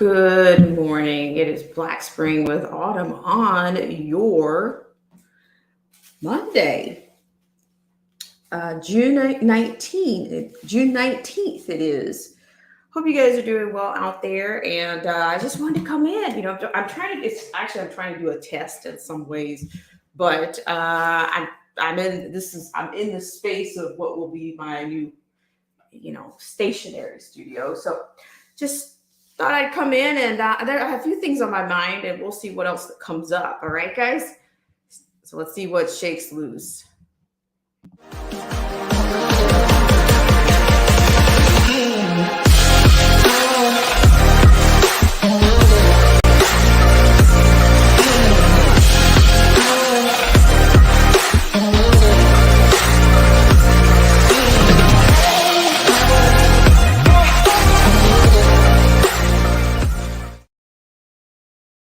Good morning. It is Black Spring with Autumn on your Monday, June 19th it is. Hope you guys are doing well out there. And I just wanted to come in. I'm trying to do a test in some ways, but I'm in the space of what will be my new, stationary studio. So just thought I'd come in and there are a few things on my mind, and we'll see what else that comes up. All right, guys. So let's see what shakes loose.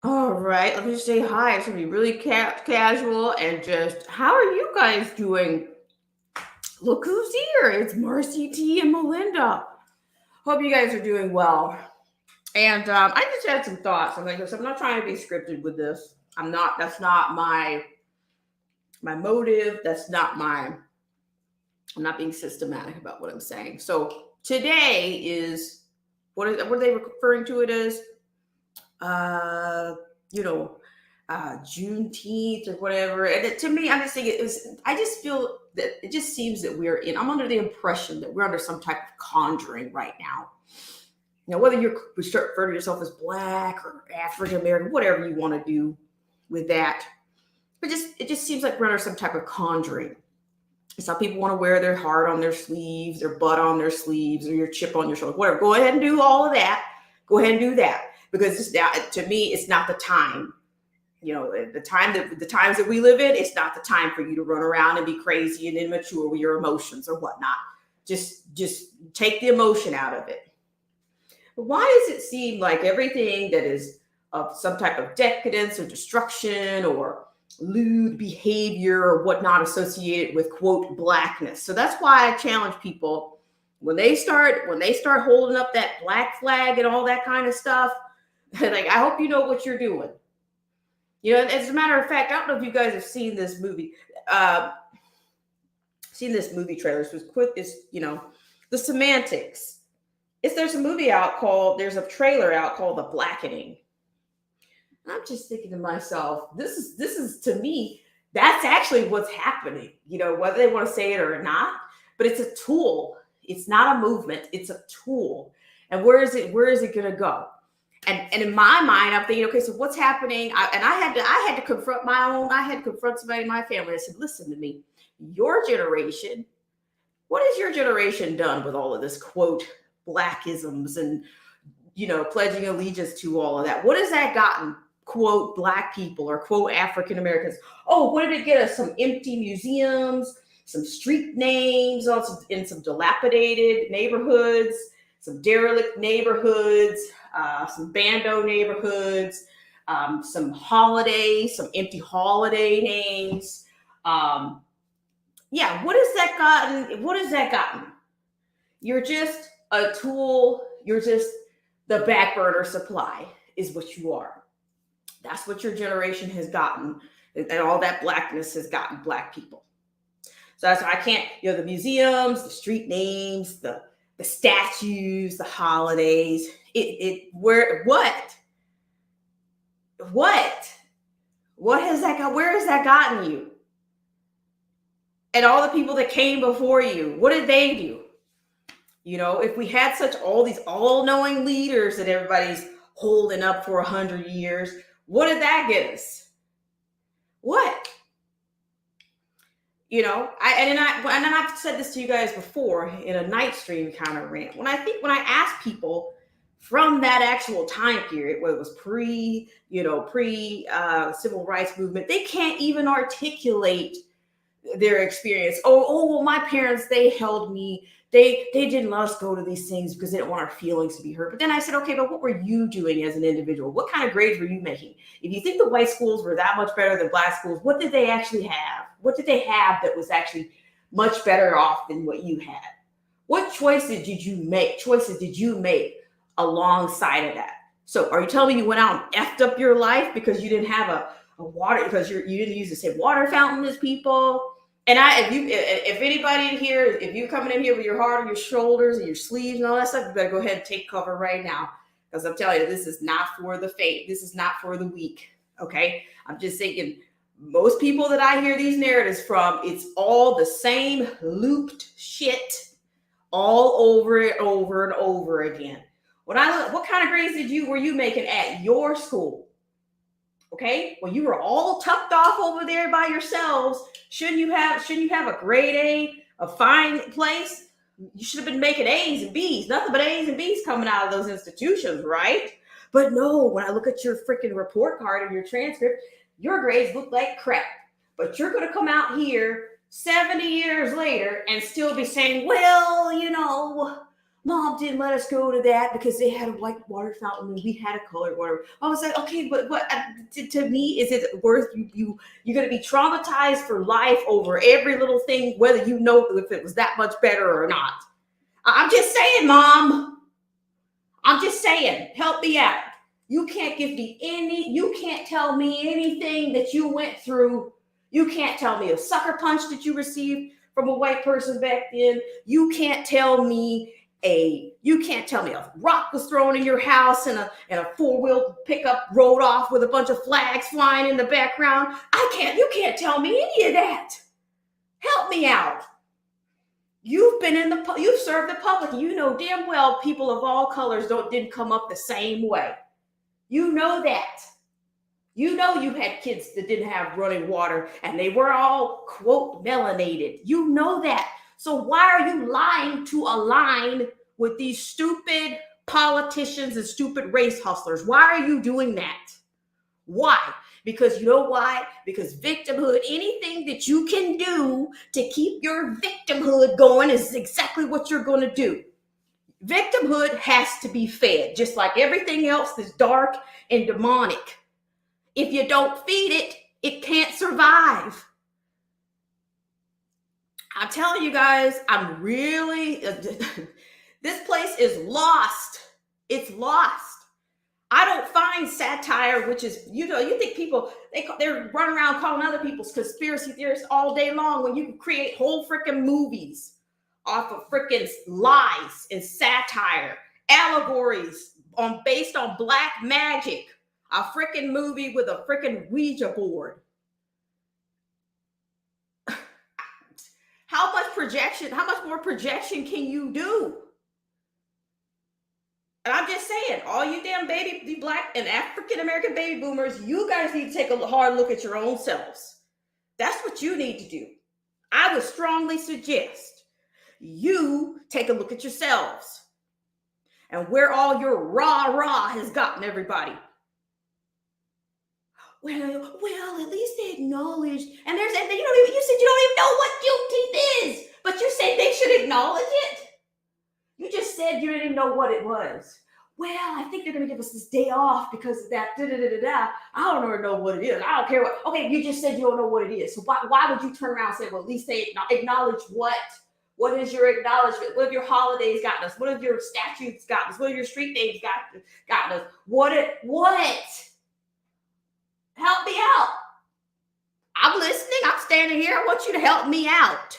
All right, let me just say hi. It's gonna be really casual and just how are you guys doing? Look who's here! It's Marcy T and Melinda. Hope you guys are doing well. And I just had some thoughts. I'm not trying to be scripted with this. I'm not. That's not my motive. That's not my. I'm not being systematic about what I'm saying. So today is what are they referring to it as? uh, you know, Juneteenth or whatever. And to me, I'm just thinking it was. I just feel that it just seems that we're in. I'm under the impression that we're under some type of conjuring right now. Whether you refer to yourself as Black or African American, whatever you want to do with that, but it just seems like we're under some type of conjuring. Some people want to wear their heart on their sleeves, their butt on their sleeves, or your chip on your shoulder. Whatever. Go ahead and do all of that. Go ahead and do that because to me, it's not the time. The times that we live in, it's not the time for you to run around and be crazy and immature with your emotions or whatnot. Just take the emotion out of it. But why does it seem like everything that is of some type of decadence or destruction or lewd behavior or whatnot associated with quote Blackness? So that's why I challenge people when they start holding up that Black flag and all that kind of stuff. Like, I hope you know what you're doing. As a matter of fact, I don't know if you guys have seen this movie. Seen this movie trailer. The Semantics. There's a trailer out called The Blackening. And I'm just thinking to myself, this is to me, that's actually what's happening, whether they want to say it or not, but it's a tool. It's not a movement, it's a tool. And where is it going to go? And in my mind, I'm thinking, okay, so what's happening? I had to confront somebody in my family. I said, listen to me, your generation, what has your generation done with all of this quote Blackisms and, pledging allegiance to all of that? What has that gotten, quote, Black people or quote, African Americans? Oh, what did it get us? Some empty museums, some street names in some dilapidated neighborhoods, some derelict neighborhoods, some bando neighborhoods, some empty holiday names. What has that gotten? What has that gotten? You're just a tool. You're just the back burner supply is what you are. That's what your generation has gotten. And all that Blackness has gotten Black people. So that's why I can't, the museums, the street names, the statues, the holidays, what has that got? Where has that gotten you? And all the people that came before you, what did they do? If we had all these all-knowing leaders that everybody's holding up for 100 years, what did that get us? What? I've said this to you guys before in a night stream kind of rant. When I ask people from that actual time period, where it was pre civil rights movement, they can't even articulate their experience. Well, my parents, they held me. They didn't let us go to these things because they didn't want our feelings to be hurt. But then I said, okay, but what were you doing as an individual? What kind of grades were you making? If you think the white schools were that much better than Black schools, what did they actually have? What did they have that was actually much better off than what you had? What choices did you make alongside of that? So are you telling me you went out and effed up your life because you didn't have a water, because you didn't use the same water fountain as people? And if anybody in here, if you're coming in here with your heart on your shoulders and your sleeves and all that stuff, you better go ahead and take cover right now. Because I'm telling you, this is not for the faint. This is not for the weak. Okay? I'm just thinking, most people that I hear these narratives from, it's all the same looped shit all over it, over and over again. When I look, what kind of grades were you making at your school? Okay, well, you were all tucked off over there by yourselves. Shouldn't you have a grade A, a fine place? You should have been making A's and B's, nothing but A's and B's coming out of those institutions, right? But no, when I look at your freaking report card and your transcript, your grades look like crap. But you're going to come out here 70 years later and still be saying, well, Mom didn't let us go to that because they had a white water fountain and we had a colored water. I was like, okay, but what to me, is it worth you're going to be traumatized for life over every little thing, whether you know if it was that much better or not? I'm just saying, Mom. I'm just saying, help me out. You can't you can't tell me anything that you went through. You can't tell me a sucker punch that you received from a white person back then. You can't tell me a rock was thrown in your house and a four-wheel pickup rode off with a bunch of flags flying in the background. You can't tell me any of that. Help me out. You've served the public. You know damn well people of all colors didn't come up the same way. You know that. You know you had kids that didn't have running water and they were all, quote, melanated. You know that. So why are you lying to align with these stupid politicians and stupid race hustlers? Why are you doing that? Why? Because you know why? Because victimhood, anything that you can do to keep your victimhood going is exactly what you're going to do. Victimhood has to be fed, just like everything else that's dark and demonic. If you don't feed it, it can't survive. I'm telling you guys, I'm really, this place is lost. It's lost. I don't find satire, which is, you think people, they're running around calling other people's conspiracy theorists all day long when you can create whole freaking movies off of freaking lies and satire, allegories based on black magic, a freaking movie with a freaking Ouija board. How much more projection can you do? And I'm just saying, all you damn the black and African American baby boomers, you guys need to take a hard look at your own selves. That's what you need to do. I would strongly suggest you take a look at yourselves and where all your rah has gotten everybody. Well, at least they acknowledged, and you said you don't even know what Juneteenth is, but you said they should acknowledge it. You just said you didn't know what it was. Well, I think they're going to give us this day off because of that. I don't know what it is. I don't care what. Okay, you just said you don't know what it is. So why would you turn around and say, well, at least they acknowledge what? What is your acknowledgement? What have your holidays gotten us? What have your statutes gotten us? What have your street names gotten us? What? Help me out. I'm listening. I'm standing here. I want you to help me out.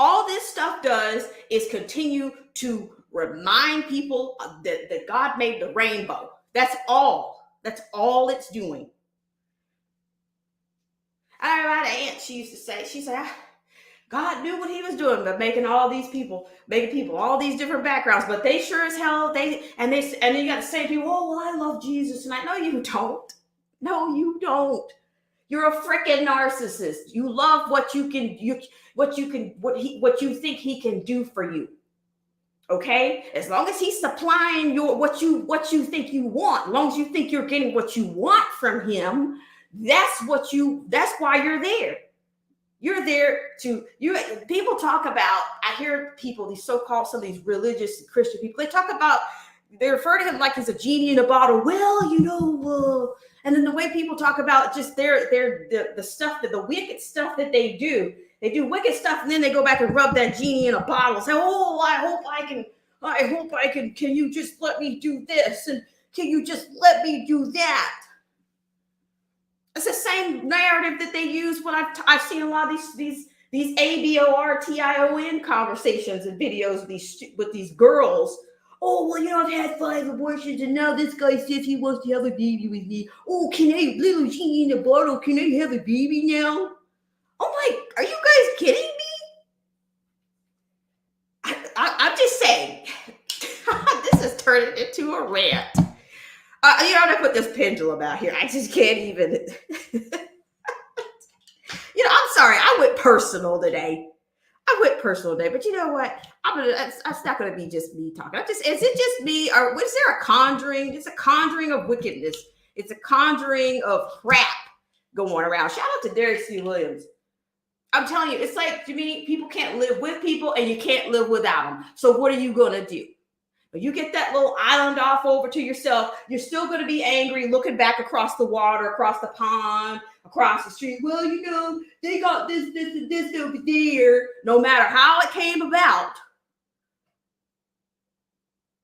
All this stuff does is continue to remind people that God made the rainbow. That's all. That's all it's doing. I had an aunt, she said, God knew what he was doing by making people all these different backgrounds, but they sure as hell, and then you got to say people, oh, well, I love Jesus. And no, you don't. No, you don't. You're a freaking narcissist. You love what you think he can do for you. Okay? As long as he's supplying what you think you want, as long as you think you're getting what you want from him, that's why you're there. You're there people talk about, I hear people, these so-called, some of these religious Christian people, they refer to him like he's a genie in a bottle. Well, and then the way people talk about just the stuff, the wicked stuff that they do wicked stuff, and then they go back and rub that genie in a bottle and say, oh, I hope I can, can you just let me do this? And Can you just let me do that? It's the same narrative that they use when I've seen a lot of these ABORTION conversations and videos with these girls. Oh, well, I've had 5 abortions, and now this guy says he wants to have a baby with me. Oh, can I, little genie in a bottle, can I have a baby now? I'm like, are you guys kidding me? I'm just saying, this is turning into a rant. I'm gonna put this pendulum out here. I just can't even. I'm sorry. I went personal today. But you know what? That's not gonna be just me talking. Is it just me, or is there a conjuring? It's a conjuring of wickedness. It's a conjuring of crap going around. Shout out to Derek C. Williams. I'm telling you, it's like, to me, people can't live with people and you can't live without them. So what are you gonna do? But you get that little island off over to yourself, you're still going to be angry looking back across the water, across the pond, across the street. Well, they got this, and this over there. No matter how it came about.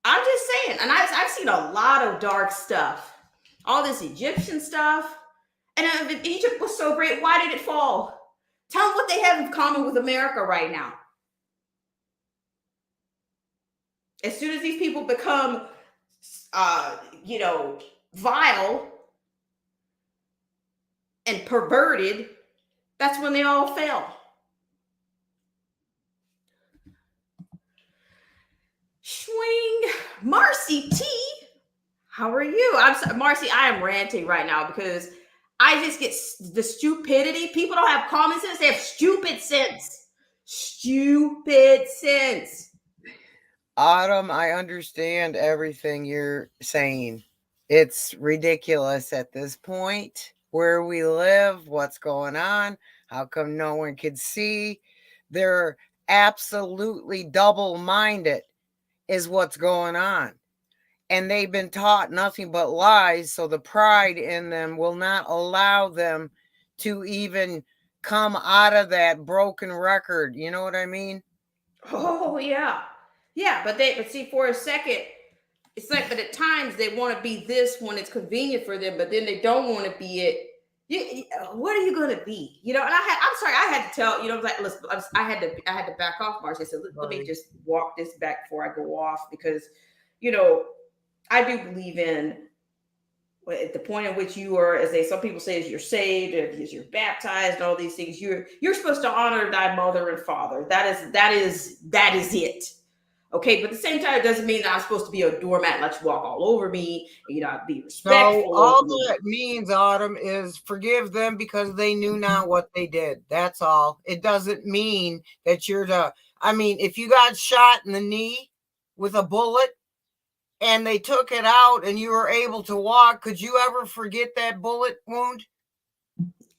I'm just saying. And I've seen a lot of dark stuff. All this Egyptian stuff. And if Egypt was so great, why did it fall? Tell them what they have in common with America right now. As soon as these people become, vile and perverted, that's when they all fail. Swing. Marcy T, how are you? I'm sorry, Marcy, I am ranting right now because I just get the stupidity. People don't have common sense. They have stupid sense. Stupid sense. Autumn, I understand everything you're saying. It's ridiculous at this point. Where we live, what's going on, how come no one could see? They're absolutely double-minded is what's going on. And they've been taught nothing but lies, so the pride in them will not allow them to even come out of that broken record. You know what I mean? Oh, yeah. Yeah, but see, for a second, it's like, but at times they want to be this when it's convenient for them, but then they don't want to be it. What are you going to be? And I'm sorry, I had to tell, like, listen, I had to back off, Marcy. I said, let me just walk this back before I go off, because, I do believe in, at the point in which you are, some people say, as you're saved, as you're baptized, and all these things, you're supposed to honor thy mother and father. That is it. Okay, but at the same time, it doesn't mean that I'm supposed to be a doormat, let you walk all over me, be respectful. No, all that means, Autumn, is forgive them because they knew not what they did. That's all. It doesn't mean that you're if you got shot in the knee with a bullet and they took it out and you were able to walk, could you ever forget that bullet wound?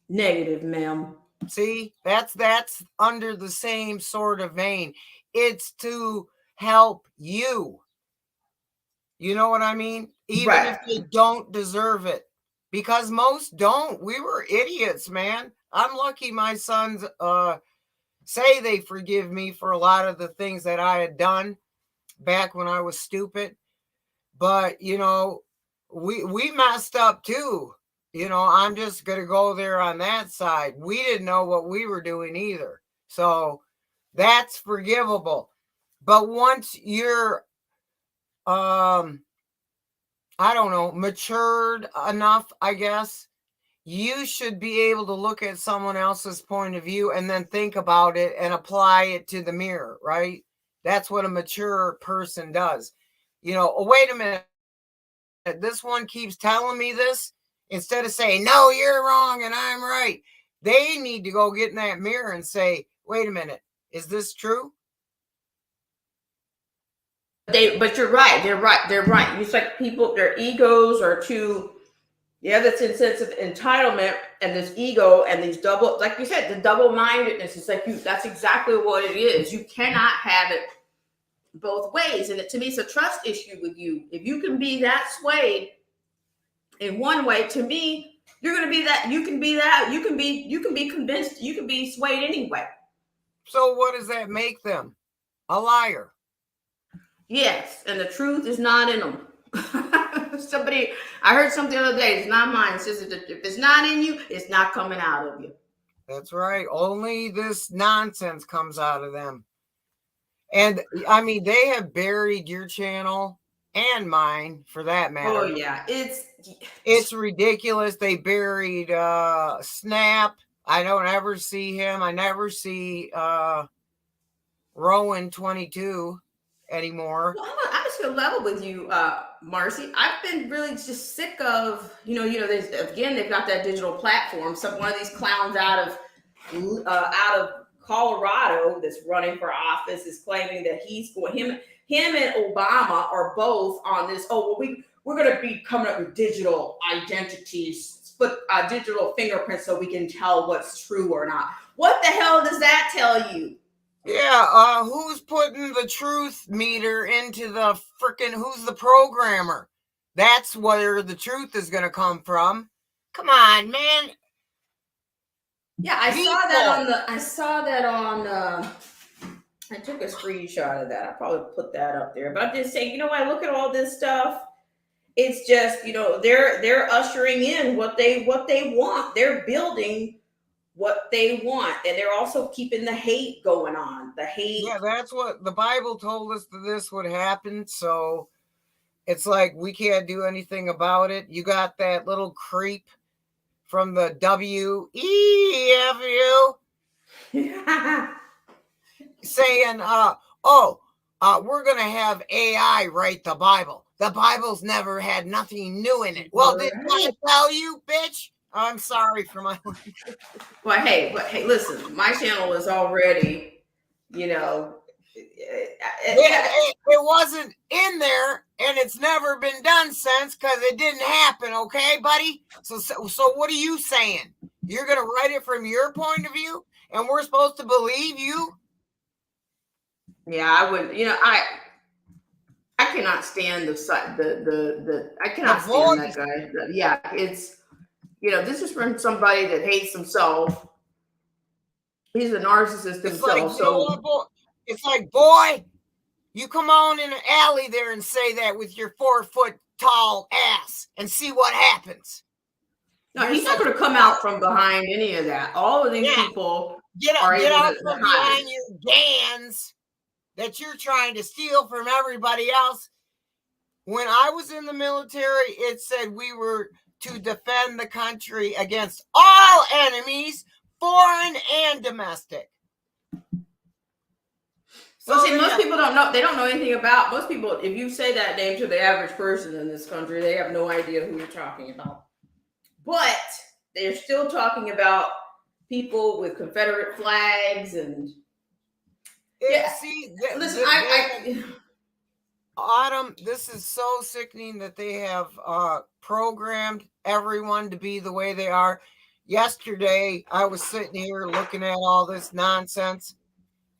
Negative, ma'am. See, that's under the same sort of vein. It's to help you. You know what I mean? Even right. If they don't deserve it. Because most don't. We were idiots, man. I'm lucky my sons say they forgive me for a lot of the things that I had done back when I was stupid. But, we messed up too. I'm just going to go there on that side. We didn't know what we were doing either. So that's forgivable. But once you're, matured enough, I guess, you should be able to look at someone else's point of view and then think about it and apply it to the mirror, right? That's what a mature person does. Oh, wait a minute. This one keeps telling me this. Instead of saying, no, you're wrong and I'm right. They need to go get in that mirror and say, wait a minute, is this true? But you're right. They're right. It's like people, their egos are too. That's a sense of entitlement and this ego and these double, like you said, the double-mindedness. It's like that's exactly what it is. You cannot have it both ways. And to me, it's a trust issue with you. If you can be that swayed in one way, to me, you're going to be that. You can be that. You can be convinced. You can be swayed anyway. So what does that make them? A liar. Yes, and the truth is not in them. Somebody, I heard something the other day. It's not mine. It says if it's not in you, it's not coming out of you. That's right. Only this nonsense comes out of them. And I mean, they have buried your channel and mine for that matter. Oh yeah, It's ridiculous. They buried Snap. I don't ever see him. I never see Rowan 22 anymore. Well, I'm just gonna level with you, Marcy. I've been really just sick of, there's, again, they've got that digital platform. One of these clowns out of Colorado that's running for office is claiming that him and Obama are both on this. Oh, well, we're going to be coming up with digital identities, digital fingerprints, so we can tell what's true or not. What the hell does that tell you? Yeah, who's putting the truth meter into the who's the programmer? That's where the truth is going to come from. Come on, man. Yeah, I saw that on I took a screenshot of that. I probably put that up there. But I'm just saying, I look at all this stuff. It's just, they're ushering in what they want. They're building what they want, and they're also keeping the hate going on. The hate. Yeah, that's what the Bible told us that this would happen. So it's like we can't do anything about it. You got that little creep from the WEFU saying, we're going to have AI write the Bible. The Bible's never had nothing new in it. Well, did I tell you, bitch? I'm sorry for my. But hey, listen, my channel is already, it wasn't in there, and it's never been done since because it didn't happen. Okay, buddy. So what are you saying? You're gonna write it from your point of view, and we're supposed to believe you? Yeah, I would. I cannot stand I cannot stand that guy. Yeah, it's. This is from somebody that hates himself. He's a narcissist himself. It's like, boy, you come on in an alley there and say that with your 4-foot tall ass and see what happens. No, he's not going to come out from behind any of that. All of these people get out from behind your gans that you're trying to steal from everybody else. When I was in the military, it said we were to defend the country against all enemies, foreign and domestic. So see, most people don't know. They don't know anything about. Most people, if you say that name to the average person in this country, they have no idea who you're talking about. But they're still talking about people with Confederate flags and. Listen, Autumn, this is so sickening that they have programmed everyone to be the way they are. Yesterday, I was sitting here looking at all this nonsense,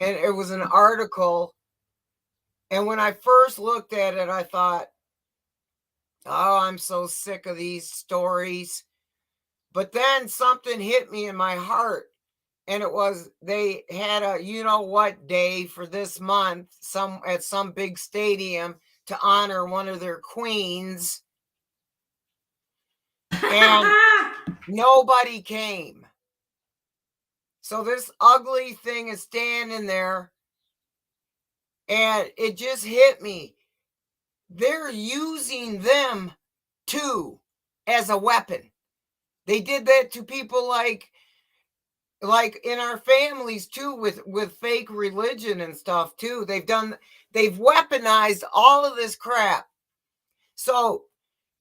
and it was an article. And when I first looked at it, I thought, oh, I'm so sick of these stories. But then something hit me in my heart. And it was, they had a you-know-what day for this month at some big stadium to honor one of their queens. And nobody came. So this ugly thing is standing there. And it just hit me. They're using them, too, as a weapon. They did that to people like in our families too, with fake religion and stuff too. They've weaponized all of this crap. So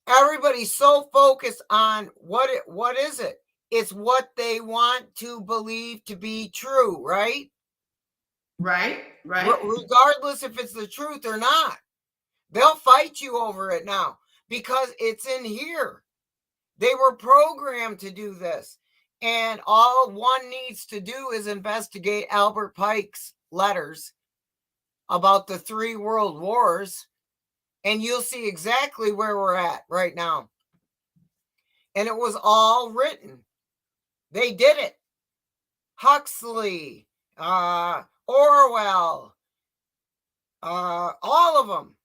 everybody's so focused on what is it? It's what they want to believe to be true, right? Right. Regardless if it's the truth or not. They'll fight you over it now because it's in here. They were programmed to do this. And all one needs to do is investigate Albert Pike's letters about the 3 world wars, and you'll see exactly where we're at right now. And it was all written. They did it. Huxley, Orwell, all of them.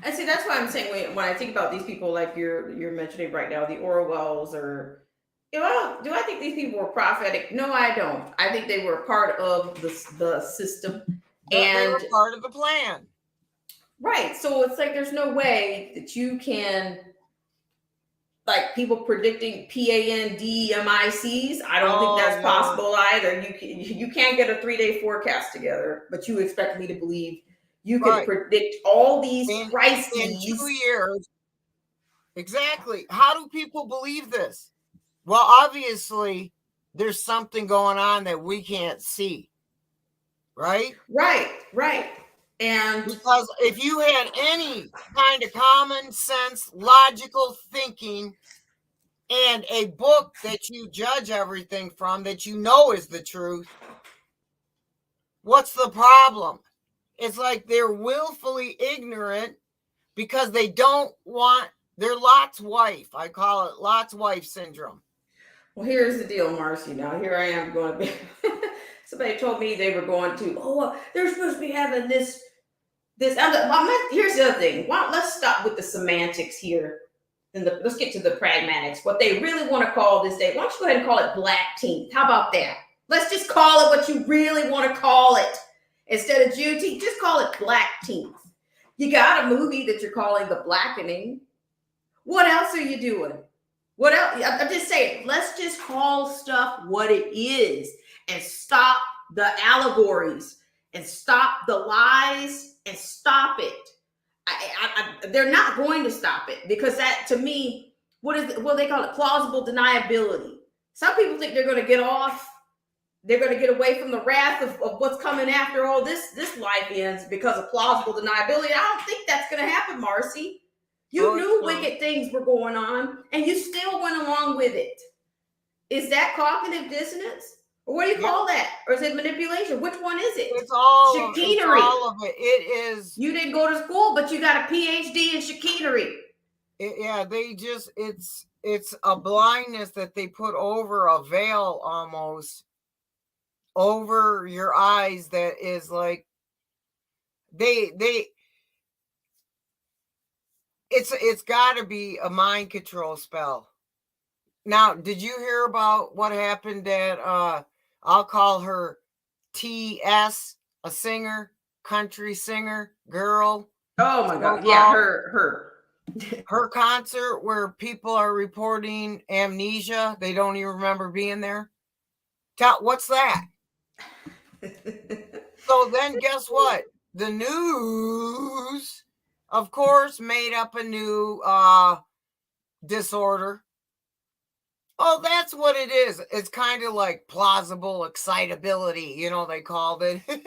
And see, that's why I'm saying when I think about these people like you're mentioning right now, the Orwells or do I think these people were prophetic? No, I don't. I think they were part of the system. They were And part of the plan. right. So it's like there's no way that you can like people predicting pandemics. I don't think that's possible either. You can't get a 3-day forecast together, but you expect me to believe you can predict all these crises in 2 years. Exactly. How do people believe this? Well, obviously, there's something going on that we can't see. Right? Right. And because if you had any kind of common sense, logical thinking, and a book that you judge everything from that you know is the truth, what's the problem? It's like they're willfully ignorant because they don't want, they're Lot's wife. I call it Lot's wife syndrome. Well, here's the deal, Marcy. Now, here I am going to be. Somebody told me they were going to, they're supposed to be having this. Here's the other thing. Let's stop with the semantics here. Let's get to the pragmatics. What they really want to call this day, why don't you go ahead and call it Blackteenth? How about that? Let's just call it what you really want to call it. Instead of Juneteenth, just call it Blackteenth. You got a movie that you're calling The Blackening. What else are you doing? What else? I'm just saying, let's just call stuff what it is and stop the allegories and stop the lies and stop it. They're not going to stop it because that, to me, what they call it? Plausible deniability. Some people think they're going to get off. They're going to get away from the wrath of what's coming after all this life ends because of plausible deniability. I don't think that's going to happen, Marcy. You knew wicked things were going on, and you still went along with it. Is that cognitive dissonance? Or what do you call that? Or is it manipulation? Which one is it? It's all chicanery. It's all of it. It is. You didn't go to school, but you got a PhD in chicanery. It's a blindness that they put over a veil almost over your eyes that is like it's got to be a mind control spell. Now, did you hear about what happened at I'll call her TS, a singer, country singer, girl? Oh my God. Yeah, her concert where people are reporting amnesia. They don't even remember being there. What's that? So then guess what? The news, of course, made up a new disorder. Oh, that's what it is. It's kind of like plausible excitability, they called it. And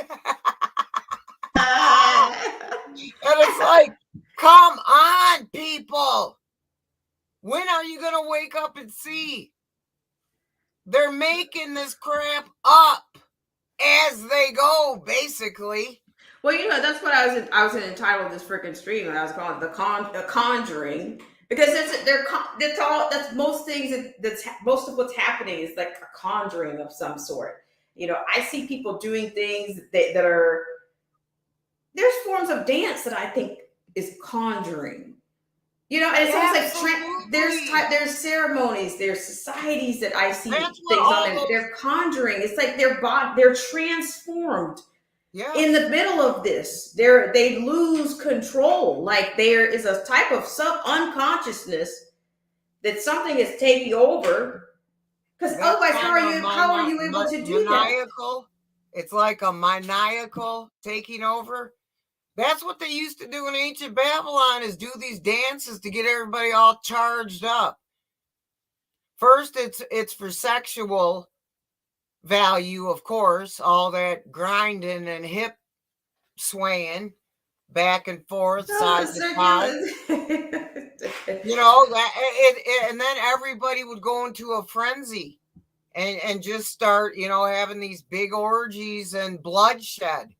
it's like, come on, people. When are you going to wake up and see? They're making this crap up as they go, basically. Well, that's what I was in the title of this freaking stream, and I was calling it the Conjuring. Because that's most things most of what's happening is like a conjuring of some sort. I see people doing things that are, there's forms of dance that I think is conjuring. And it's almost like there's ceremonies, there's societies that I see things on, and they're conjuring. It's like they're transformed. Yeah. In the middle of this, they lose control. Like there is a type of unconsciousness that something is taking over. Because otherwise, how are you able to do maniacal? That? It's like a maniacal taking over. That's what they used to do in ancient Babylon, is do these dances to get everybody all charged up. First, it's for sexual value, of course, all that grinding and hip swaying back and forth, side to side. And then everybody would go into a frenzy and just start, having these big orgies and bloodshed.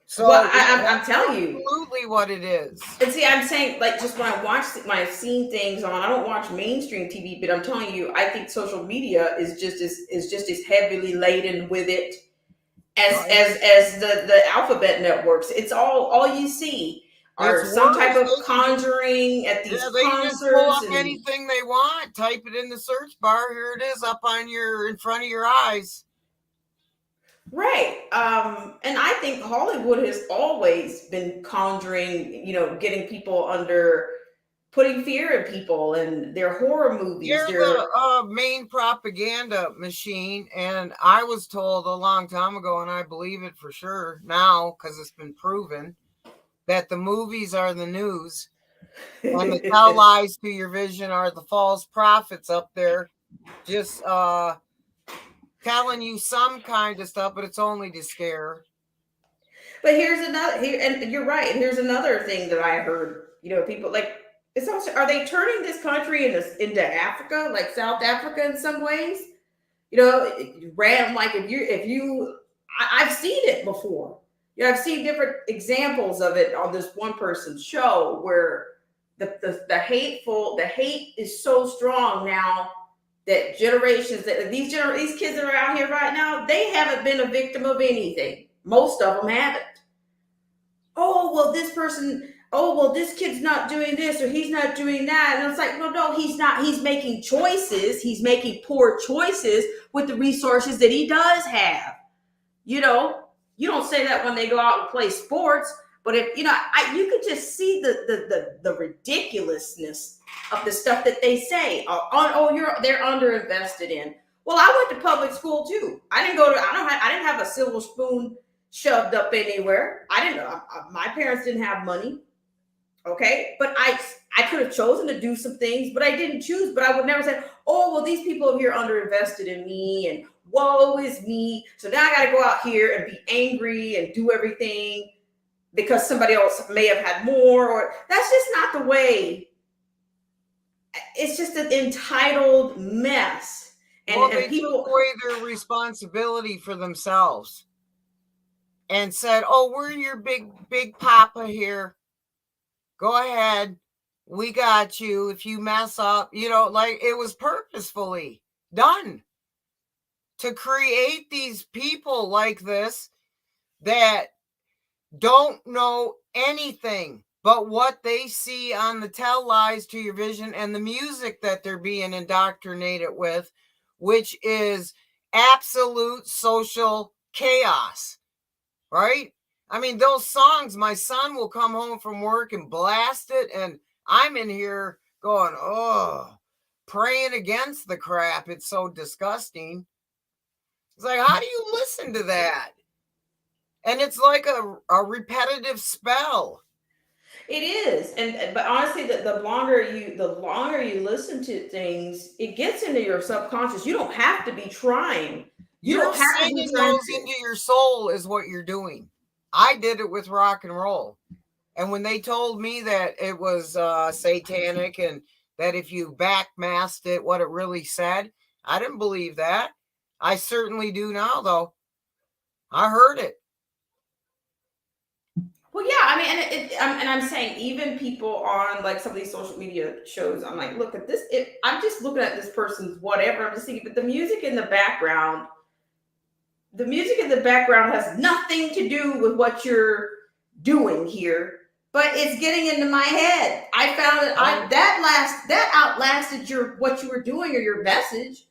So I'm telling you, absolutely what it is. And see, I'm saying, like, just when I've seen things on, I don't watch mainstream TV, but I'm telling you, I think social media is just as heavily laden with it as the alphabet networks. It's all you see. or It's some type worse. of conjuring at these Yeah, they can just pull concerts up and anything they want, type it in the search bar. Here it is up on in front of your eyes. right. And I think Hollywood has always been conjuring, getting people under, putting fear in people, and their horror movies. You're the main propaganda machine, and I was told a long time ago, and I believe it for sure now because it's been proven that the movies are the news, and the tell lies to your vision are the false prophets up there, just telling you some kind of stuff, but it's only to scare. But and you're right. Here's another thing that I heard. People like, it's also, are they turning this country into Africa, like South Africa in some ways? Ran like I've seen it before. I've seen different examples of it on this one person's show where the hate is so strong now that these kids that are out here right now, they haven't been a victim of anything. Most of them haven't. Oh, well, this kid's not doing this or he's not doing that. And it's like, no, he's not. He's making choices. He's making poor choices with the resources that he does have. You don't say that when they go out and play sports, but if, you could just see the ridiculousness of the stuff that they say. They're underinvested in. Well, I went to public school too. I didn't have a silver spoon shoved up anywhere. I didn't know. My parents didn't have money. Okay. But I could have chosen to do some things, but I didn't choose. But I would never say, oh, well, these people here underinvested in me and woe is me. So now I got to go out here and be angry and do everything because somebody else may have had more, or that's just not the way. It's just an entitled mess. And they people took away their responsibility for themselves and said, oh, we're your big papa here. Go ahead. We got you. If you mess up, like it was purposefully done to create these people like this that don't know anything but what they see on the tell lies to your vision and the music that they're being indoctrinated with, which is absolute social chaos, right? I mean, those songs, my son will come home from work and blast it, and I'm in here going, oh, praying against the crap. It's so disgusting. It's like, how do you listen to that? And it's like a repetitive spell. It is, but honestly, the longer you listen to things, it gets into your subconscious. You don't have to be trying. You're singing those into your soul is what you're doing. I did it with rock and roll, and when they told me that it was satanic and that if you backmasked it, what it really said, I didn't believe that. I certainly do now, though. I heard it. Well, yeah, I mean, and I'm saying even people on like some of these social media shows, I'm like, look at this. I'm just looking at this person's whatever. I'm just thinking, but the music in the background has nothing to do with what you're doing here, but it's getting into my head. I found it. That outlasted what you were doing or your message.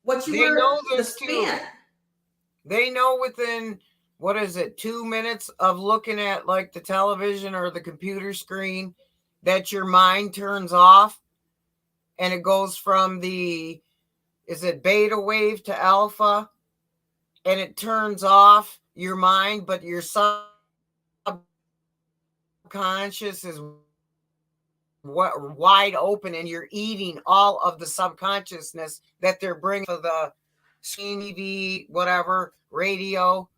What you were the spin. They know within, what is it, 2 minutes of looking at like the television or the computer screen that your mind turns off and it goes from is it beta wave to alpha, and it turns off your mind, but your subconscious is wide open and you're eating all of the subconsciousness that they're bringing to the TV, whatever, radio.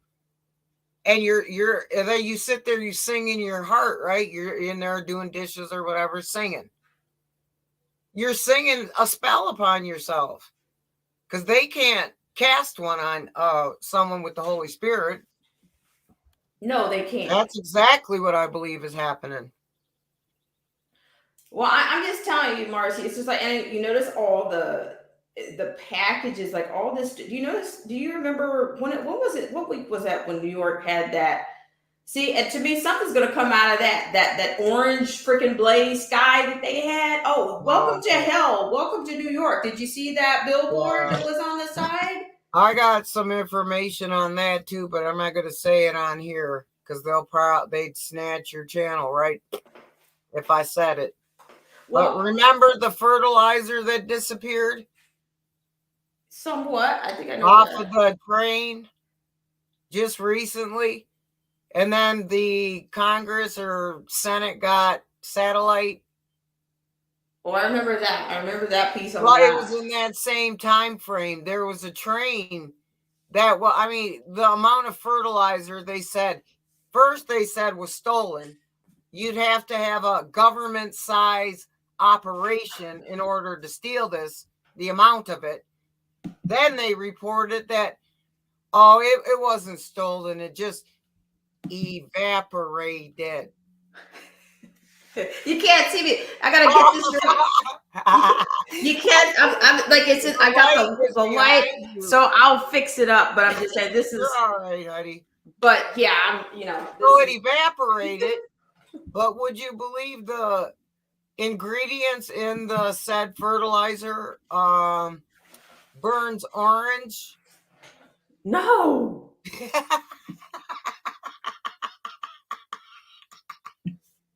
And and then you sit there, you sing in your heart, right? You're in there doing dishes or whatever, singing. You're singing a spell upon yourself because they can't cast one on someone with the Holy Spirit. No, they can't. That's exactly what I believe is happening. Well, I'm just telling you, Marcy, it's just like, and you notice all the packages, like all this. Do you remember when was it? What week was that when New York had that See, and to me, something's gonna come out of that orange freaking blaze sky that they had. Oh, welcome to hell. Welcome to New York. Did you see that billboard that was on the side? I got some information on that too, but I'm not going to say it on here because they'd snatch your channel, right? If I said it. Well, but remember the fertilizer that disappeared somewhat. I think I know off that. of the train just recently, and then the Congress or Senate got satellite. Oh, I remember that. I remember that piece on Well, that. it was in that same time frame. There was a train that, well, I mean, the amount of fertilizer they said was stolen. You'd have to have a government size operation in order to steal this, the amount of it. Then they reported that, oh, it wasn't stolen. It just evaporated. You can't see me. I gotta get this right. You can't. I'm like it's. I got the light, so I'll fix it up. But I'm just saying this is. You're all right, honey. But yeah, I'm. You know. So it evaporated. But would you believe the ingredients in the said fertilizer burns orange? No.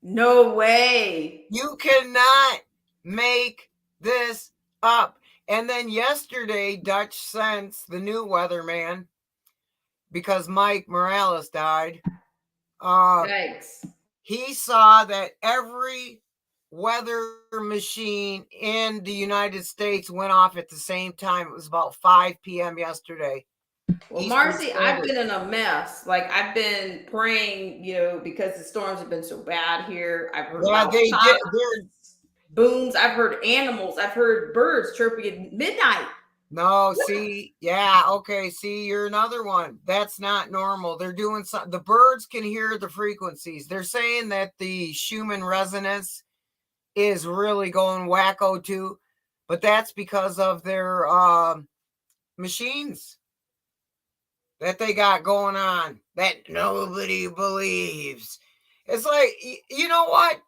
No way. You cannot make this up. And then yesterday, Dutch Sense, the new weatherman, because Mike Morales died, Thanks. He saw that every weather machine in the United States went off at the same time. It was about 5 p.m. yesterday. Well, Marcy, I've been in a mess. Like I've been praying, because the storms have been so bad here. I've heard booms. I've heard animals. I've heard birds chirping at midnight. No, see, yeah, okay, see, you're another one. That's not normal. They're doing something. The birds can hear the frequencies. They're saying that the Schumann resonance is really going wacko too, but that's because of their machines that they got going on that nobody believes. It's like, you know what?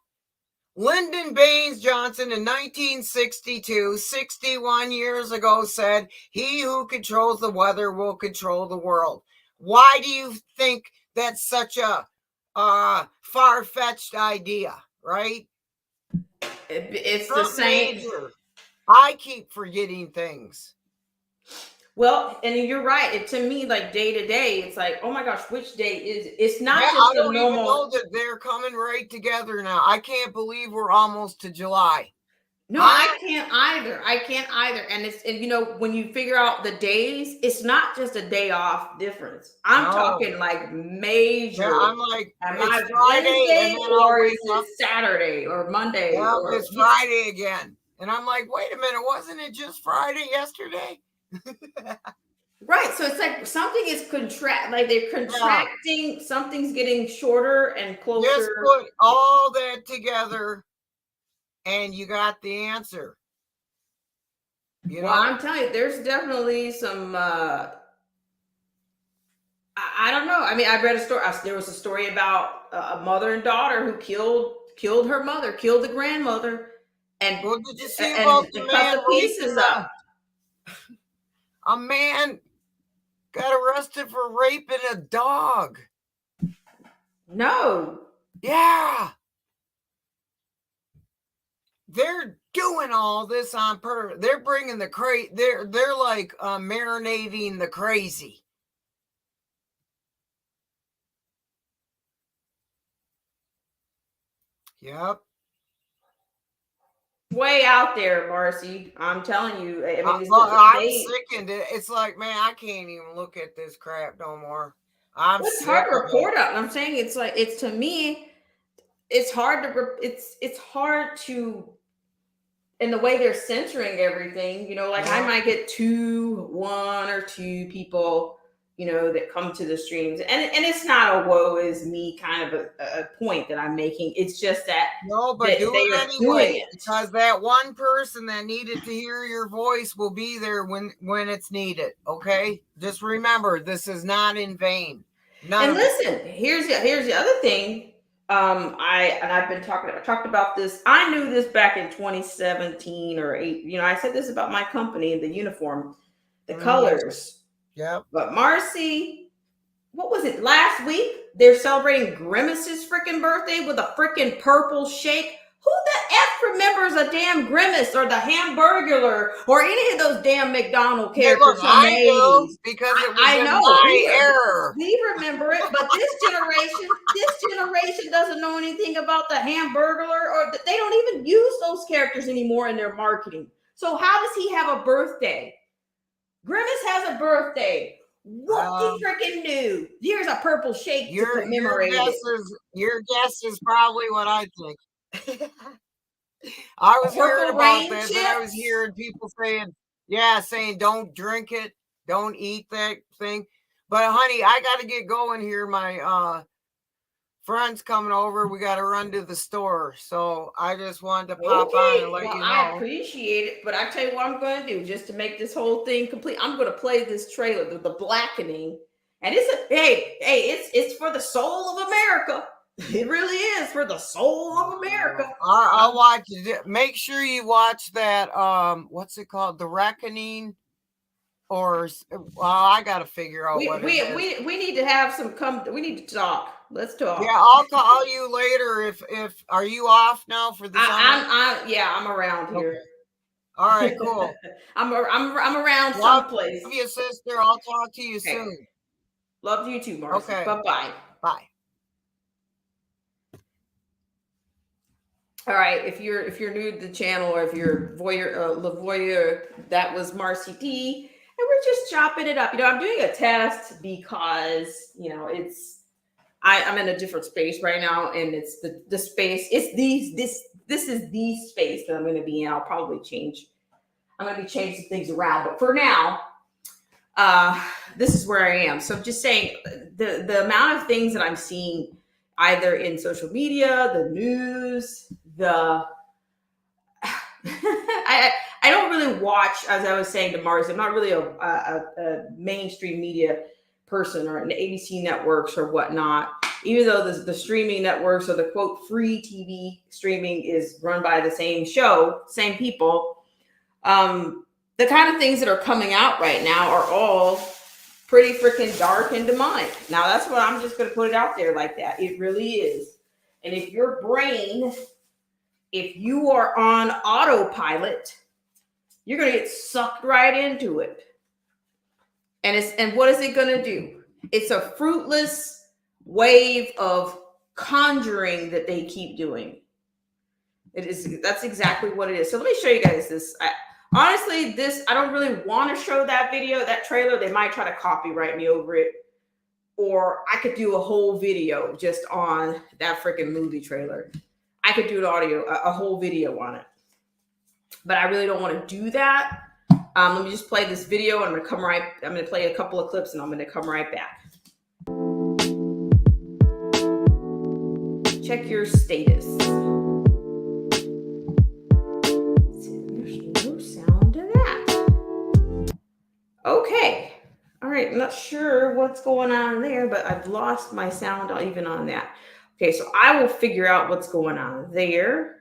Lyndon Baines Johnson in 1962, 61 years ago, said, "He who controls the weather will control the world." Why do you think that's such a far-fetched idea, right? It's the same. Major. I keep forgetting things. Well, and you're right. To me, like day to day, it's like, oh my gosh, which day is it? It's not just I don't even know that they're coming right together now. I can't believe we're almost to July. No, I can't either. And when you figure out the days, it's not just a day off difference. I'm talking like major. Yeah, I'm like, am I Friday or is it Saturday or Monday? Well, it's Friday again. And I'm like, wait a minute, wasn't it just Friday yesterday? Right, so it's like something is they're contracting, something's getting shorter and closer. Just put all that together and you got the answer. I'm telling you, there's definitely some I don't know. I mean, I read a story. There was a story about a mother and daughter who killed her mother, killed the grandmother, and well, did you see about the man cut the pieces up? A man got arrested for raping a dog. No. Yeah. They're doing all this on purpose. They're bringing the crazy. They're like marinating the crazy. Yep. Way out there, Marcy. I'm telling you. I mean, I'm sickened. It's like, man, I can't even look at this crap no more. It's hard to report out. I'm saying it's to me, it's hard to, in the way they're censoring everything. I might get one or two people, that come to the streams, and it's not a woe is me kind of a point that I'm making. It's just that but do it anyway, because that one person that needed to hear your voice will be there when it's needed. Okay, just remember, this is not in vain. None And of it. listen, here's the other thing. I talked about this. I knew this back in 2017 or 8. You know, I said this about my company, the uniform, the colors. Yep. But Marcy, what was it last week? They're celebrating Grimace's freaking birthday with a freaking purple shake. Who the F remembers a damn Grimace or the Hamburglar or any of those damn McDonald Hey, characters look, from I the do 80s? because it was I in know. my era. We remember it, but this generation doesn't know anything about the Hamburglar, or they don't even use those characters anymore in their marketing. So how does he have a birthday? Grimace has a birthday. What he freaking knew? Here's a purple shake to commemorate it. Your guess is probably what I think. I was hearing about that, then I was hearing people saying don't drink it, don't eat that thing. But honey, I got to get going here. My friend's coming over. We got to run to the store. So I just wanted to pop on and let you know. I appreciate it, but I tell you what I'm going to do just to make this whole thing complete. I'm going to play this trailer, the blackening, and it's for the soul of America. It really is for the soul of America. I'll watch it. Make sure you watch that. What's it called? The Reckoning. Or I got to figure out what it is. We need to have we need to talk. Let's talk. Yeah, I'll call you later. If are you off now for the summer? I'm around here. Okay. All right, cool. I'm around someplace. Love you, sister. I'll talk to you soon. Love you too, Marcy. Okay. Bye-bye. Bye. All right. If you're new to the channel, or if you're Lavoyeur, that was Marcy D. And we're just chopping it up. You know, I'm doing a test because, you know, I'm in a different space right now, and it's the space. This is the space that I'm going to be in. I'll probably change. I'm going to be changing things around, but for now, this is where I am. So I'm just saying the amount of things that I'm seeing either in social media, the news, I don't really watch, as I was saying to Mars, I'm not really a mainstream media person or an ABC networks or whatnot, even though the streaming networks or the quote free TV streaming is run by the same people. The kind of things that are coming out right now are all pretty freaking dark and demonic. Now, that's what I'm just going to put it out there like that. It really is. And if your brain, if you are on autopilot, you're going to get sucked right into it. And what is it going to do? It's a fruitless wave of conjuring that they keep doing. That's exactly what it is. So let me show you guys this. Honestly, I don't really want to show that video, that trailer. They might try to copyright me over it. Or I could do a whole video just on that freaking movie trailer. I could do a whole video on it. But I really don't want to do that. Let me just play this video. I'm going to play a couple of clips and I'm going to come right back. Check your status. There's no sound to that. Okay. All right. I'm not sure what's going on there, but I've lost my sound even on that. Okay. So I will figure out what's going on there.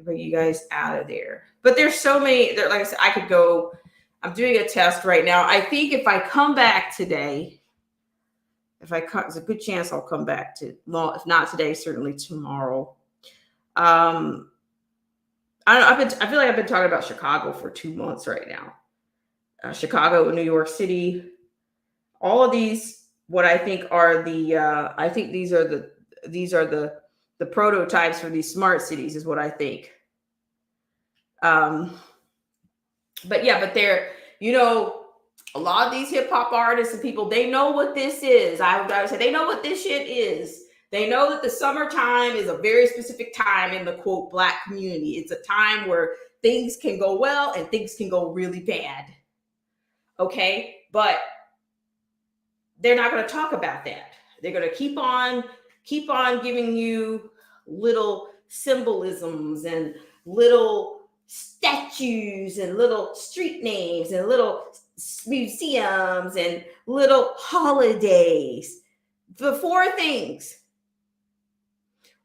Bring you guys out of there. But there's so many, like I said, I'm doing a test right now. I think if I come back today, there's a good chance I'll come back if not today, certainly tomorrow. I don't know. I feel like I've been talking about Chicago for 2 months right now. Chicago, New York City, all of these, what I think are these are the prototypes for these smart cities is what I think. But they're, a lot of these hip hop artists and people, they know what this is. I would say they know what this shit is. They know that the summertime is a very specific time in the quote Black community. It's a time where things can go well and things can go really bad. Okay. But they're not going to talk about that. They're going to keep on giving you little symbolisms and little statues and little street names and little museums and little holidays. The 4 things.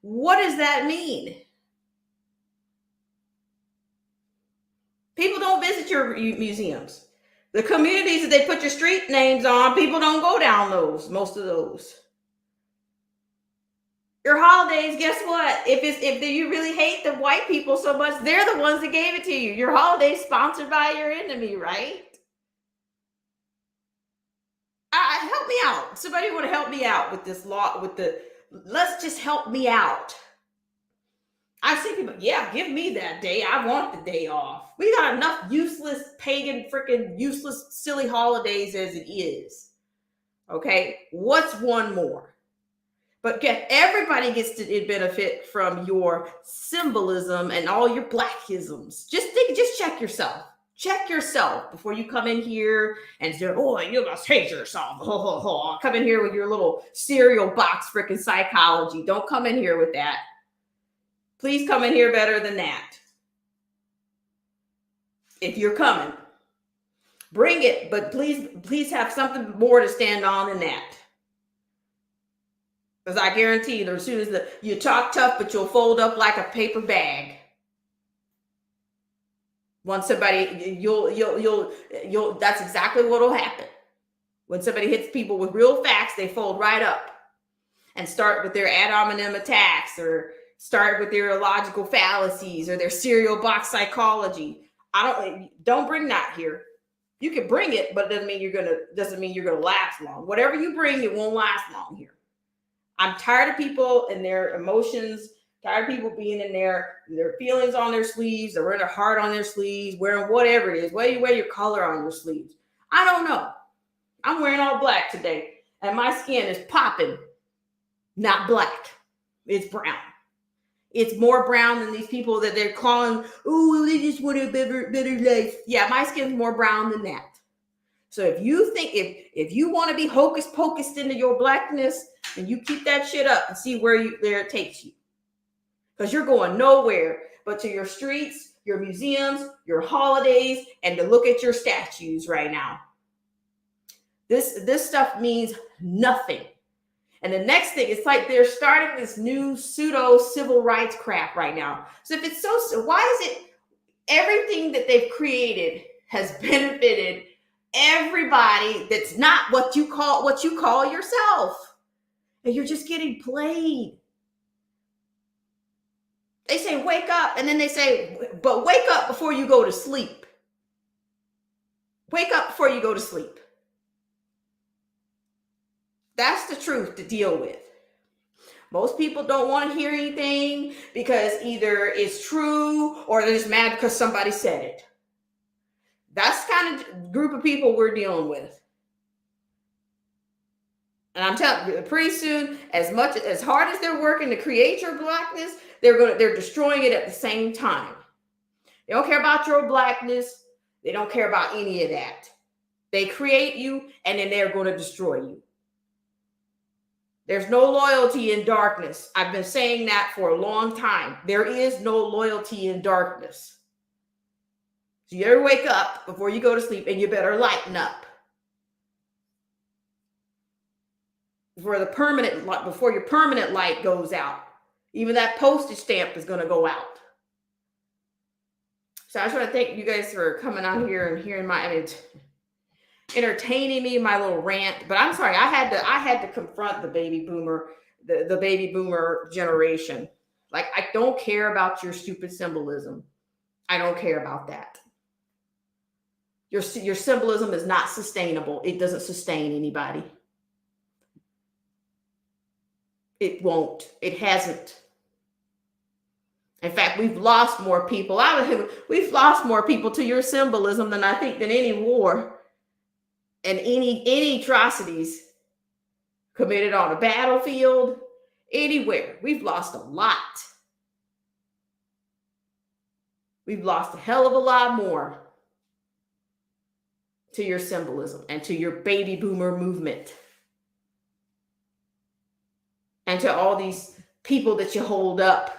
What does that mean? People don't visit your museums. The communities that they put your street names on, people don't go down those, most of those. Your holidays, guess what? If you really hate the white people so much, they're the ones that gave it to you. Your holiday's sponsored by your enemy, right? Help me out. Somebody want to help me out with this law, let's just help me out. I see people, yeah, give me that day. I want the day off. We got enough useless, pagan, freaking useless, silly holidays as it is. Okay, what's one more? But everybody gets to benefit from your symbolism and all your blackisms. Just check yourself. Check yourself before you come in here and say, oh, you must hate yourself. Come in here with your little cereal box freaking psychology. Don't come in here with that. Please come in here better than that. If you're coming, bring it, but please have something more to stand on than that. Because I guarantee you, as soon as you talk tough, but you'll fold up like a paper bag. Once somebody, you'll. That's exactly what will happen. When somebody hits people with real facts, they fold right up and start with their ad hominem attacks, or start with their illogical fallacies, or their cereal box psychology. Don't bring that here. You can bring it, but it doesn't mean you're gonna last long. Whatever you bring, it won't last long here. I'm tired of people and their emotions, tired of people being in their feelings on their sleeves, or wearing their heart on their sleeves, wearing whatever it is. Whether you wear your color on your sleeves, I don't know. I'm wearing all black today, and my skin is popping. Not black. It's brown. It's more brown than these people that they're calling, oh, they just want a better life. Yeah, my skin's more brown than that. So if you think, if you want to be hocus pocus into your blackness, then you keep that shit up and see where it takes you. Because you're going nowhere but to your streets, your museums, your holidays, and to look at your statues right now. This stuff means nothing. And the next thing, it's like they're starting this new pseudo civil rights crap right now. So if it's so, why is it everything that they've created has benefited everybody that's not what you call yourself? And you're just getting played. They say wake up, and then they say, but wake up before you go to sleep. Wake up before you go to sleep. That's the truth to deal with. Most people don't want to hear anything because either it's true or they're just mad because somebody said it. That's the kind of group of people we're dealing with. And I'm telling you, pretty soon, as hard as they're working to create your blackness, they're destroying it at the same time. They don't care about your blackness. They don't care about any of that. They create you, and then they're going to destroy you. There's no loyalty in darkness. I've been saying that for a long time. There is no loyalty in darkness. So you better wake up before you go to sleep, and you better lighten up. Before your permanent light goes out. Even that postage stamp is going to go out. So I just want to thank you guys for coming on here and hearing entertaining me, my little rant. But I'm sorry, I had to confront the baby boomer, the baby boomer generation. Like, I don't care about your stupid symbolism. I don't care about that. Your symbolism is not sustainable. It doesn't sustain anybody. It won't. It hasn't. In fact, we've lost more people. We've lost more people to your symbolism than any war and any atrocities committed on a battlefield, anywhere. We've lost a lot. We've lost a hell of a lot more to your symbolism and to your baby boomer movement. And to all these people that you hold up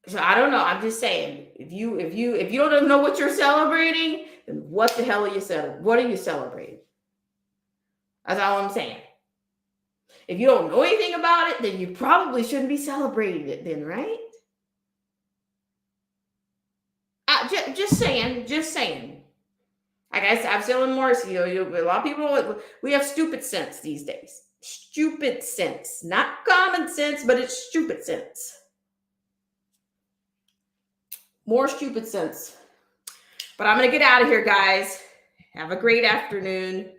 So I don't know. I'm just saying, if you don't even know what you're celebrating, then what the hell are you celebrating? What are you celebrating? That's all I'm saying. If you don't know anything about it, then you probably shouldn't be celebrating it then, right? Just saying, just saying. Like I'm telling Marcy, a lot of people, we have stupid sense these days. Stupid sense. Not common sense, but it's stupid sense. More stupid sense. But I'm going to get out of here, guys. Have a great afternoon.